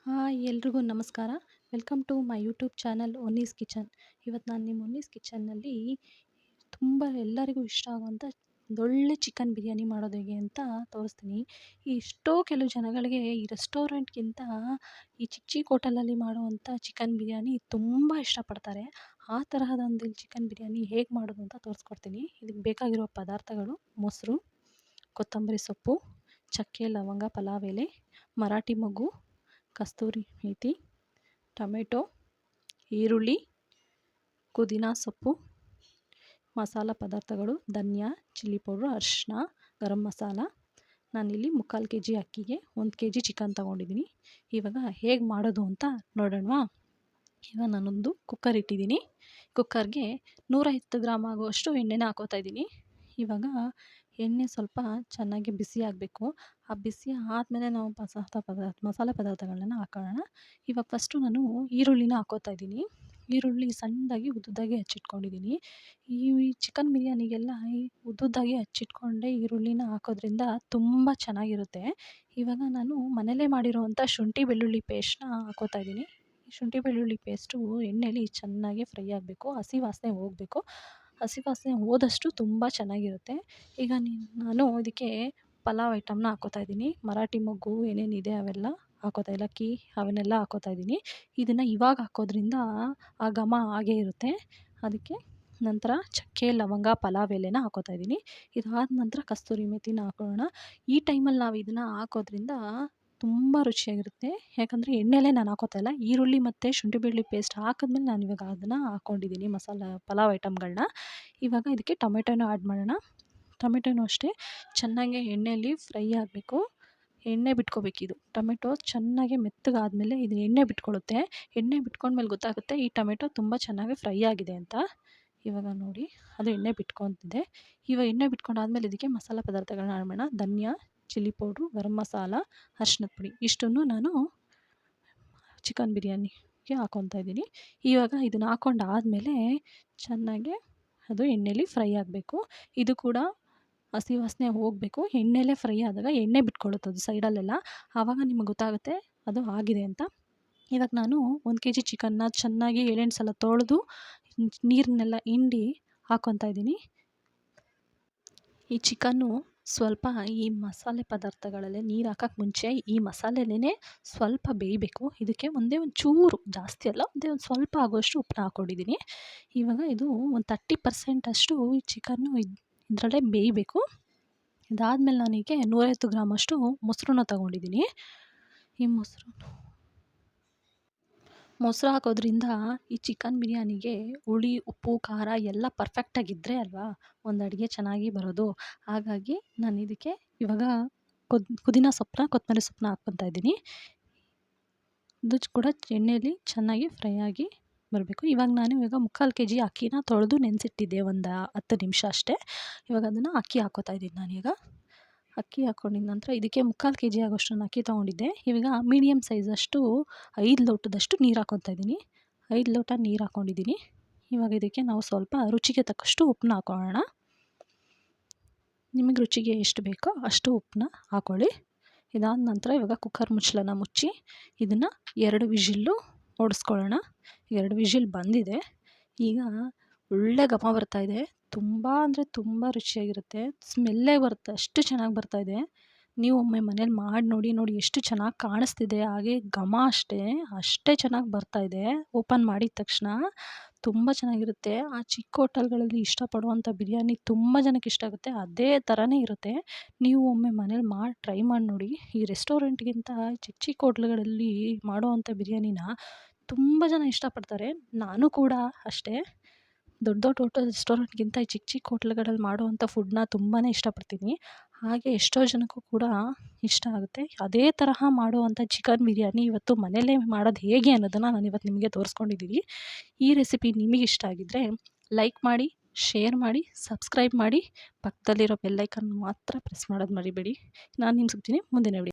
Hi ಎಲ್ರಿಗೂ ನಮಸ್ಕಾರ. Welcome to my YouTube channel Onnee's kitchen. ಇವತ್ತು ನಾನು ನಿಮ್ಮ ಒನ್ನೀಸ್ ಕಿಚನ್ನಲ್ಲಿ ತುಂಬ ಎಲ್ಲರಿಗೂ ಇಷ್ಟ ಆಗುವಂಥ ಒಂದೊಳ್ಳೆ ಚಿಕನ್ ಬಿರಿಯಾನಿ ಮಾಡೋದು ಹೇಗೆ ಅಂತ ತೋರಿಸ್ತೀನಿ. ಎಷ್ಟೋ ಕೆಲವು ಜನಗಳಿಗೆ ಈ ರೆಸ್ಟೋರೆಂಟ್ಗಿಂತ ಈ ಚಿಕ್ಕ ಚಿಕ್ಕ ಹೋಟೆಲಲ್ಲಿ ಮಾಡುವಂಥ ಚಿಕನ್ ಬಿರಿಯಾನಿ ತುಂಬ ಇಷ್ಟಪಡ್ತಾರೆ. ಆ ತರಹದೊಂದು ಚಿಕನ್ ಬಿರಿಯಾನಿ ಹೇಗೆ ಮಾಡೋದು ಅಂತ ತೋರಿಸ್ಕೊಡ್ತೀನಿ. ಇದಕ್ಕೆ ಬೇಕಾಗಿರೋ ಪದಾರ್ಥಗಳು: ಮೊಸರು, ಕೊತ್ತಂಬರಿ ಸೊಪ್ಪು, ಚಕ್ಕೆ, ಲವಂಗ, ಪಲಾವ್ ಎಲೆ, ಮರಾಠಿ ಮೊಗ್ಗು, ಕಸ್ತೂರಿ ಮೇಥಿ, ಟೊಮೆಟೊ, ಈರುಳ್ಳಿ, ಪುದೀನ ಸೊಪ್ಪು, ಮಸಾಲ ಪದಾರ್ಥಗಳು: ಧನಿಯಾ, ಚಿಲ್ಲಿ ಪೌಡ್ರು, ಅರಿಶಿನ, ಗರಂ ಮಸಾಲ. ನಾನಿಲ್ಲಿ 3/4 kg ಅಕ್ಕಿಗೆ 1 kg ಚಿಕನ್ ತೊಗೊಂಡಿದ್ದೀನಿ. ಇವಾಗ ಹೇಗೆ ಮಾಡೋದು ಅಂತ ನೋಡೋಣವಾ? ಇವಾಗ ನಾನೊಂದು ಕುಕ್ಕರ್ ಇಟ್ಟಿದ್ದೀನಿ. ಕುಕ್ಕರ್ಗೆ 150 ಗ್ರಾಮ್ ಆಗುವಷ್ಟು ಎಣ್ಣೆನ ಹಾಕೋತಾಯಿದ್ದೀನಿ. ಇವಾಗ ಎಣ್ಣೆ ಸ್ವಲ್ಪ ಚೆನ್ನಾಗಿ ಬಿಸಿ ಆಗಬೇಕು. ಆ ಬಿಸಿ ಆದಮೇಲೆ ನಾವು ಮಸಾಲೆ ಪದಾರ್ಥಗಳನ್ನ ಹಾಕೊಳ್ಳೋಣ. ಇವಾಗ ಫಸ್ಟು ನಾನು ಈರುಳ್ಳಿನ ಹಾಕೋತಾಯಿದ್ದೀನಿ. ಈರುಳ್ಳಿ ಸಣ್ಣದಾಗಿ ಉದ್ದುದ್ದಾಗಿ ಹಚ್ಚಿಟ್ಕೊಂಡಿದ್ದೀನಿ. ಈ ಚಿಕನ್ ಬಿರಿಯಾನಿಗೆಲ್ಲ ಈ ಉದ್ದುದ್ದಾಗಿ ಹಚ್ಚಿಟ್ಕೊಂಡೆ ಈರುಳ್ಳಿನ ಹಾಕೋದ್ರಿಂದ ತುಂಬ ಚೆನ್ನಾಗಿರುತ್ತೆ. ಇವಾಗ ನಾನು ಮನೇಲೇ ಮಾಡಿರುವಂಥ ಶುಂಠಿ ಬೆಳ್ಳುಳ್ಳಿ ಪೇಸ್ಟ್ನ ಹಾಕೋತಾಯಿದ್ದೀನಿ. ಈ ಶುಂಠಿ ಬೆಳ್ಳುಳ್ಳಿ ಪೇಸ್ಟು ಎಣ್ಣೆಲಿ ಚೆನ್ನಾಗಿ ಫ್ರೈ ಆಗಬೇಕು, ಹಸಿ ವಾಸನೆ ಹೋಗಬೇಕು. ಹಸಿ ವಾಸನೆ ಹೋದಷ್ಟು ತುಂಬ ಚೆನ್ನಾಗಿರುತ್ತೆ. ಈಗ ನಾನು ಇದಕ್ಕೆ ಪಲಾವ್ ಐಟಮ್ನ ಹಾಕೋತಾಯಿದ್ದೀನಿ. ಮರಾಠಿ ಮೊಗ್ಗು ಏನೇನಿದೆ ಅವೆಲ್ಲ ಹಾಕೋತಾ ಏಲಕ್ಕಿ ಅವನ್ನೆಲ್ಲ ಹಾಕೋತಾಯಿದ್ದೀನಿ. ಇದನ್ನು ಇವಾಗ ಹಾಕೋದ್ರಿಂದ ಆ ಘಮ ಹಾಗೇ ಇರುತ್ತೆ. ಅದಕ್ಕೆ ನಂತರ ಚಕ್ಕೆ, ಲವಂಗ, ಪಲಾವ್ ಎಲೆನ ಹಾಕೋತಾಯಿದ್ದೀನಿ. ಇದಾದ ನಂತರ ಕಸ್ತೂರಿ ಮೇಥಿನ ಹಾಕೊಳ್ಳೋಣ. ಈ ಟೈಮಲ್ಲಿ ನಾವು ಇದನ್ನು ಹಾಕೋದ್ರಿಂದ ತುಂಬ ರುಚಿಯಾಗಿರುತ್ತೆ. ಯಾಕಂದರೆ ಎಣ್ಣೆಲೇ ನಾನು ಹಾಕೋತಾಯಿಲ್ಲ, ಈರುಳ್ಳಿ ಮತ್ತು ಶುಂಠಿ ಬೆಳ್ಳುಳ್ಳಿ ಪೇಸ್ಟ್ ಹಾಕಿದ್ಮೇಲೆ ನಾನು ಇವಾಗ ಅದನ್ನು ಹಾಕ್ಕೊಂಡಿದ್ದೀನಿ ಪಲಾವ್ ಐಟಮ್ಗಳನ್ನ. ಇವಾಗ ಇದಕ್ಕೆ ಟೊಮೆಟೊನ ಆ್ಯಡ್ ಮಾಡೋಣ. ಟೊಮೆಟೊನೂ ಅಷ್ಟೇ ಚೆನ್ನಾಗಿ ಎಣ್ಣೆಯಲ್ಲಿ ಫ್ರೈ ಆಗಬೇಕು. ಎಣ್ಣೆ ಬಿಟ್ಕೋಬೇಕಿದು. ಟೊಮೆಟೊ ಚೆನ್ನಾಗಿ ಮೆತ್ತಗಾದಮೇಲೆ ಇದು ಎಣ್ಣೆ ಬಿಟ್ಕೊಳ್ಳುತ್ತೆ. ಎಣ್ಣೆ ಬಿಟ್ಕೊಂಡ್ಮೇಲೆ ಗೊತ್ತಾಗುತ್ತೆ ಈ ಟೊಮೆಟೊ ತುಂಬ ಚೆನ್ನಾಗಿ ಫ್ರೈ ಆಗಿದೆ ಅಂತ. ಇವಾಗ ನೋಡಿ ಅದು ಎಣ್ಣೆ ಬಿಟ್ಕೊತಿದೆ. ಇವಾಗ ಎಣ್ಣೆ ಬಿಟ್ಕೊಂಡಾದ್ಮೇಲೆ ಇದಕ್ಕೆ ಮಸಾಲ ಪದಾರ್ಥಗಳನ್ನ ಆ್ಯಡ್ ಮಾಡೋಣ. ಧನಿಯಾ, ಚಿಲ್ಲಿ ಪೌಡ್ರು, ಗರಂ ಮಸಾಲ, ಅರಿಶಿನದ ಪುಡಿ ಇಷ್ಟನ್ನು ನಾನು ಚಿಕನ್ ಬಿರಿಯಾನಿಗೆ ಹಾಕ್ಕೊತಾ ಇದ್ದೀನಿ. ಇವಾಗ ಇದನ್ನು ಹಾಕ್ಕೊಂಡಾದ್ಮೇಲೆ ಚೆನ್ನಾಗಿ ಅದು ಎಣ್ಣೆಲಿ ಫ್ರೈ ಆಗಬೇಕು. ಇದು ಕೂಡ ಹಸಿ ವಾಸನೆ ಹೋಗಬೇಕು. ಎಣ್ಣೆಲೇ ಫ್ರೈ ಆದಾಗ ಎಣ್ಣೆ ಬಿಟ್ಕೊಳ್ಳುತ್ತೆ ಅದು ಸೈಡಲ್ಲೆಲ್ಲ. ಆವಾಗ ನಿಮಗೆ ಗೊತ್ತಾಗುತ್ತೆ ಅದು ಆಗಿದೆ ಅಂತ. ಇವಾಗ ನಾನು 1 kg ಚಿಕನ್ನ ಚೆನ್ನಾಗಿ 7-8 ಸಲ ತೊಳೆದು ನೀರನ್ನೆಲ್ಲ ಹಿಂಡಿ ಹಾಕ್ಕೊತಾ ಇದ್ದೀನಿ. ಈ ಚಿಕನ್ನು ಸ್ವಲ್ಪ ಈ ಮಸಾಲೆ ಪದಾರ್ಥಗಳಲ್ಲೇ ನೀರು ಹಾಕೋಕ್ಕೆ ಮುಂಚೆ ಈ ಮಸಾಲೆಲೇ ಸ್ವಲ್ಪ ಬೇಯಬೇಕು. ಇದಕ್ಕೆ ಒಂದೇ ಒಂದು ಚೂರು, ಜಾಸ್ತಿ ಅಲ್ಲ, ಒಂದೇ ಒಂದು ಸ್ವಲ್ಪ ಆಗುವಷ್ಟು ಉಪ್ಪನ್ನ ಹಾಕ್ಕೊಂಡಿದ್ದೀನಿ. ಇವಾಗ ಇದು ಒಂದು 30% ಅಷ್ಟು ಈ ಚಿಕನ್ನು ಇದರಲ್ಲೇ ಬೇಯಬೇಕು. ಇದಾದಮೇಲೆ ನನಗೆ 150 ಗ್ರಾಮಷ್ಟು ಮೊಸರನ್ನ ತೊಗೊಂಡಿದ್ದೀನಿ. ಈ ಮೊಸರು ಹಾಕೋದ್ರಿಂದ ಈ ಚಿಕನ್ ಬಿರಿಯಾನಿಗೆ ಹುಳಿ, ಉಪ್ಪು, ಖಾರ ಎಲ್ಲ ಪರ್ಫೆಕ್ಟಾಗಿದ್ದರೆ ಅಲ್ವಾ ಒಂದು ಅಡುಗೆ ಚೆನ್ನಾಗಿ ಬರೋದು. ಹಾಗಾಗಿ ನಾನು ಇದಕ್ಕೆ ಇವಾಗ ಪುದೀನ ಸೊಪ್ಪನ್ನ, ಕೊತ್ತಂಬರಿ ಸೊಪ್ಪನ್ನ ಹಾಕ್ಕೊತಾ ಇದ್ದೀನಿ. ಇದು ಕೂಡ ಎಣ್ಣೆಯಲ್ಲಿ ಚೆನ್ನಾಗಿ ಫ್ರೈ ಆಗಿ ಬರಬೇಕು. ಇವಾಗ 3/4 kg ಅಕ್ಕಿನ ತೊಳೆದು ನೆನೆಸಿಟ್ಟಿದ್ದೆ ಒಂದು 10 ನಿಮಿಷ ಅಷ್ಟೇ. ಇವಾಗ ಅದನ್ನು ಅಕ್ಕಿ ಹಾಕ್ಕೋತಾ ಇದ್ದೀನಿ ನಾನೀಗ. ಅಕ್ಕಿ ಹಾಕ್ಕೊಂಡಿದ ನಂತರ ಇದಕ್ಕೆ 3/4 kg ಆಗೋಷ್ಟು ನಾನು ಅಕ್ಕಿ ತೊಗೊಂಡಿದ್ದೆ. ಇವಾಗ ಮೀಡಿಯಮ್ ಸೈಜಷ್ಟು 5 ಲೋಟದಷ್ಟು ನೀರು ಹಾಕ್ಕೊತಾ ಇದ್ದೀನಿ. 5 ಲೋಟ ನೀರು ಹಾಕ್ಕೊಂಡಿದ್ದೀನಿ. ಇವಾಗ ಇದಕ್ಕೆ ನಾವು ಸ್ವಲ್ಪ ರುಚಿಗೆ ತಕ್ಕಷ್ಟು ಉಪ್ಪನ್ನ ಹಾಕೊಳ್ಳೋಣ. ನಿಮಗೆ ರುಚಿಗೆ ಎಷ್ಟು ಬೇಕೋ ಅಷ್ಟು ಉಪ್ಪನ್ನ ಹಾಕ್ಕೊಳ್ಳಿ. ಇದಾದ ನಂತರ ಇವಾಗ ಕುಕ್ಕರ್ ಮುಚ್ಚಳನ ಮುಚ್ಚಿ ಇದನ್ನು 2 ವಿಷಿಲ್ಲು ಹೊಡೆಸ್ಕೊಳ್ಳೋಣ. 2 ವಿಷಿಲ್ ಬಂದಿದೆ. ಈಗ ಒಳ್ಳೆ ಘಮ ಬರ್ತಾಯಿದೆ. ತುಂಬ ಅಂದರೆ ತುಂಬ ರುಚಿಯಾಗಿರುತ್ತೆ. ಸ್ಮೆಲ್ಲೇ ಬರುತ್ತೆ, ಅಷ್ಟು ಚೆನ್ನಾಗಿ ಬರ್ತಾಯಿದೆ. ನೀವು ಒಮ್ಮೆ ಮನೇಲಿ ಮಾಡಿ ನೋಡಿ ಎಷ್ಟು ಚೆನ್ನಾಗಿ ಕಾಣಿಸ್ತಿದೆ. ಹಾಗೆ ಘಮ ಅಷ್ಟೇ ಚೆನ್ನಾಗಿ ಬರ್ತಾಯಿದೆ. ಓಪನ್ ಮಾಡಿದ ತಕ್ಷಣ ತುಂಬ ಚೆನ್ನಾಗಿರುತ್ತೆ. ಆ ಚಿಕ್ಕ ಹೋಟೆಲ್ಗಳಲ್ಲಿ ಇಷ್ಟಪಡುವಂಥ ಬಿರಿಯಾನಿ ತುಂಬ ಜನಕ್ಕೆ ಇಷ್ಟ ಆಗುತ್ತೆ. ಅದೇ ಥರನೇ ಇರುತ್ತೆ. ನೀವು ಒಮ್ಮೆ ಮನೇಲಿ ಟ್ರೈ ಮಾಡಿ ನೋಡಿ. ಈ ರೆಸ್ಟೋರೆಂಟ್ಗಿಂತ ಚಿಕ್ಕ ಚಿಕ್ಕ ಹೋಟ್ಲುಗಳಲ್ಲಿ ಮಾಡುವಂಥ ಬಿರಿಯಾನಿನ ತುಂಬ ಜನ ಇಷ್ಟಪಡ್ತಾರೆ. ನಾನು ಕೂಡ ಅಷ್ಟೇ. ದೊಡ್ಡ ಹೋಟೆಲ್ ರೆಸ್ಟೋರೆಂಟ್ಗಿಂತ ಈ ಚಿಕ್ಕ ಚಿಕ್ಕ ಹೋಟ್ಲುಗಳಲ್ಲಿ ಮಾಡುವಂಥ ಫುಡ್ನ ತುಂಬಾ ಇಷ್ಟಪಡ್ತೀನಿ. ಹಾಗೆ ಎಷ್ಟೋ ಜನಕ್ಕೂ ಕೂಡ ಇಷ್ಟ ಆಗುತ್ತೆ. ಅದೇ ತರಹ ಮಾಡುವಂಥ ಚಿಕನ್ ಬಿರಿಯಾನಿ ಇವತ್ತು ಮನೆಯಲ್ಲೇ ಮಾಡೋದು ಹೇಗೆ ಅನ್ನೋದನ್ನು ನಾನು ಇವತ್ತು ನಿಮಗೆ ತೋರಿಸ್ಕೊಂಡಿದ್ದೀನಿ. ಈ ರೆಸಿಪಿ ನಿಮಗೆ ಇಷ್ಟ ಆಗಿದ್ದರೆ ಲೈಕ್ ಮಾಡಿ, ಶೇರ್ ಮಾಡಿ, ಸಬ್ಸ್ಕ್ರೈಬ್ ಮಾಡಿ. ಪಕ್ಕದಲ್ಲಿರೋ ಬೆಲ್ ಐಕನ್ ಮಾತ್ರ ಪ್ರೆಸ್ ಮಾಡೋದು ಮರಿಬೇಡಿ. ನಾನು ನಿಮ್ಗೆ ಸಿಗ್ತೀನಿ ಮುಂದಿನ ವಿಡಿಯೋ.